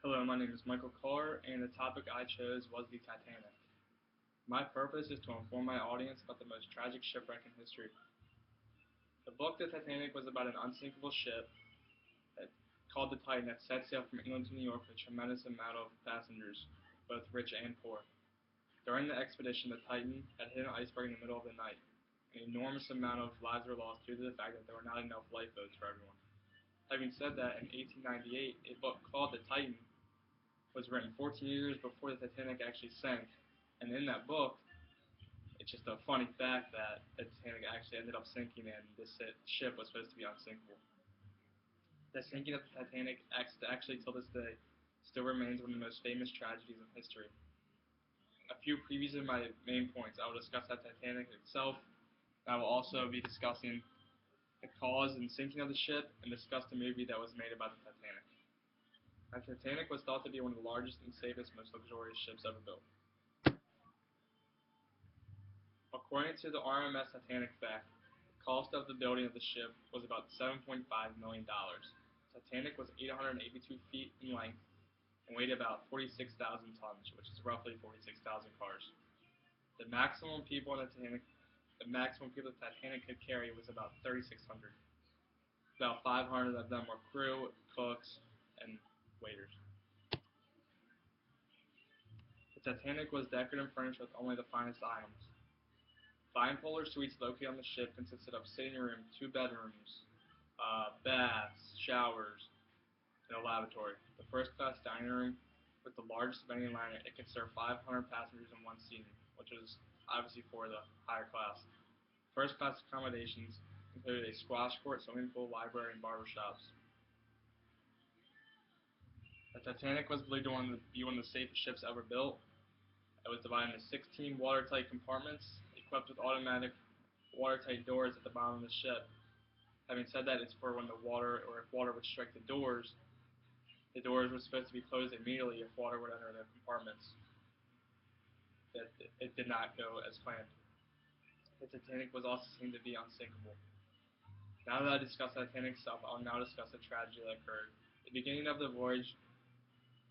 Hello, my name is Michael Carr, and the topic I chose was the Titanic. My purpose is to inform my audience about the most tragic shipwreck in history. The book The Titanic was about an unsinkable ship that, called the Titan that set sail from England to New York with a tremendous amount of passengers, both rich and poor. During the expedition, the Titan had hit an iceberg in the middle of the night. An enormous amount of lives were lost due to the fact that there were not enough lifeboats for everyone. Having said that, in 1898, a book called The Titan was written 14 years before the Titanic actually sank. And in that book, it's just a funny fact that the Titanic actually ended up sinking and this ship was supposed to be unsinkable. The sinking of the Titanic actually till this day still remains one of the most famous tragedies in history. A few previews of my main points. I will discuss the Titanic itself. I will also be discussing the cause and sinking of the ship and discuss the movie that was made about the Titanic. The Titanic was thought to be one of the largest and safest, most luxurious ships ever built. According to the RMS Titanic fact, the cost of the building of the ship was about $7.5 million. The Titanic was 882 feet in length and weighed about 46,000 tons, which is roughly 46,000 cars. The maximum people on the maximum people the Titanic could carry was about 3,600. About 500 of them were crew, cooks, and waiters. The Titanic was decorated and furnished with only the finest items. Bipolar suites located on the ship consisted of sitting room, two bedrooms, baths, showers, and a lavatory. The first class dining room with the largest of any liner, it could serve 500 passengers in one seating, which was obviously for the higher class. First class accommodations included a squash court, swimming pool, library, and barber shops. The Titanic was believed to be one of the safest ships ever built. It was divided into 16 watertight compartments, equipped with automatic watertight doors at the bottom of the ship. Having said that, it's for when the water, or if water would strike the doors were supposed to be closed immediately if water would enter the compartments. That it did not go as planned. The Titanic was also seen to be unsinkable. Now that I discussed the Titanic itself, I'll now discuss the tragedy that occurred. The beginning of the voyage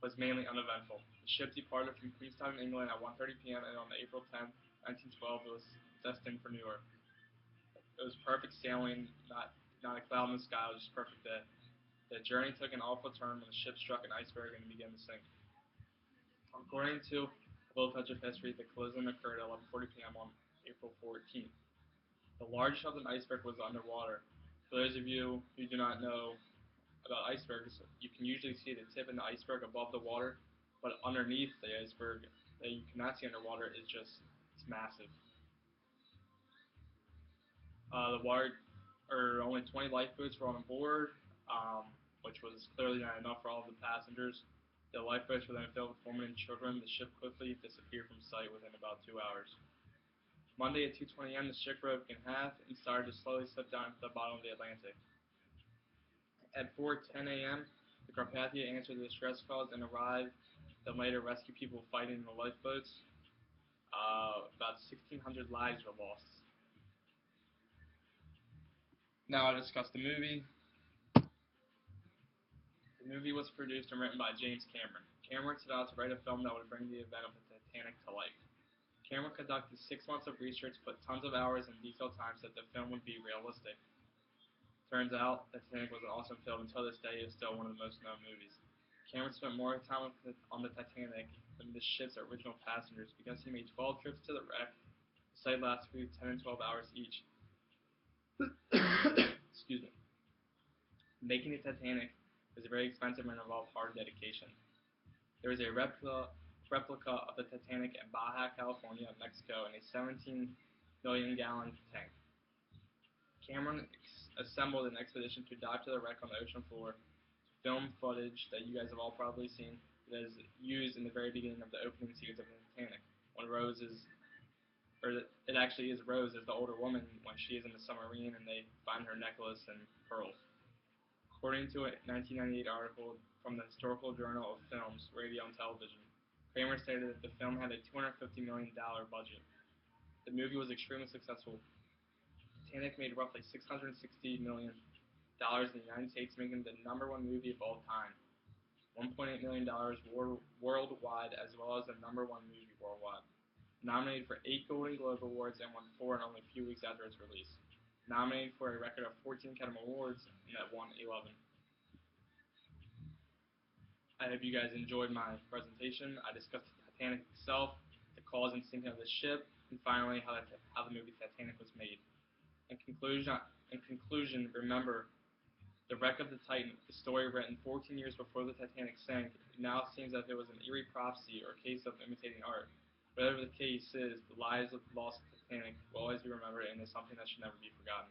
was mainly uneventful. The ship departed from Queenstown, England at 1:30 p.m. and on April 10, 1912, it was destined for New York. It was perfect sailing, not a cloud in the sky, it was just a perfect day. The journey took an awful turn when the ship struck an iceberg and began to sink. According to a little touch of history, the collision occurred at 11:40 p.m. on April 14th. The largest of the iceberg was underwater. For those of you who do not know about icebergs, you can usually see the tip of the iceberg above the water, but underneath the iceberg that you cannot see underwater is it's massive. The water, or only 20 lifeboats were on board, which was clearly not enough for all of the passengers. The lifeboats were then filled with women and children. The ship quickly disappeared from sight within about 2 hours. Monday at 2:20 a.m., the ship broke in half and started to slowly slip down to the bottom of the Atlantic. At 4:10 a.m., the Carpathia answered the distress calls and arrived, then later rescued people fighting in the lifeboats. About 1,600 lives were lost. Now I'll discuss the movie. The movie was produced and written by James Cameron. Cameron set out to write a film that would bring the event of the Titanic to life. Cameron conducted 6 months of research, put tons of hours and detailed time so that the film would be realistic. Turns out, the Titanic was an awesome film. Until this day, it is still one of the most known movies. Cameron spent more time on the Titanic than the ship's original passengers because he made 12 trips to the wreck. The site lasted between 10 and 12 hours each. Excuse me. Making the Titanic was very expensive and involved hard dedication. There is a replica of the Titanic in Baja California, Mexico, in a 17 million gallon tank. Cameron assembled an expedition to dive to the wreck on the ocean floor to film footage that you guys have all probably seen that is used in the very beginning of the opening scenes of the Titanic, when it actually is Rose as the older woman when she is in the submarine and they find her necklace and pearls. According to a 1998 article from the Historical Journal of Films, Radio, and Television, Kramer stated that the film had a $250 million budget. The movie was extremely successful. Titanic made roughly $660 million in the United States, making it the #1 movie of all time. $1.8 million worldwide, as well as the #1 movie worldwide. Nominated for 8 Golden Globe Awards and won 4 in only a few weeks after its release. Nominated for a record of 14 Academy Awards and that won 11. I hope you guys enjoyed my presentation. I discussed the Titanic itself, the cause and sinking of the ship, and finally how the movie Titanic was made. In conclusion, remember, the wreck of the Titan, the story written 14 years before the Titanic sank, it now seems as if it was an eerie prophecy or a case of imitating art. Whatever the case is, the lives of the lost Titanic will always be remembered and is something that should never be forgotten.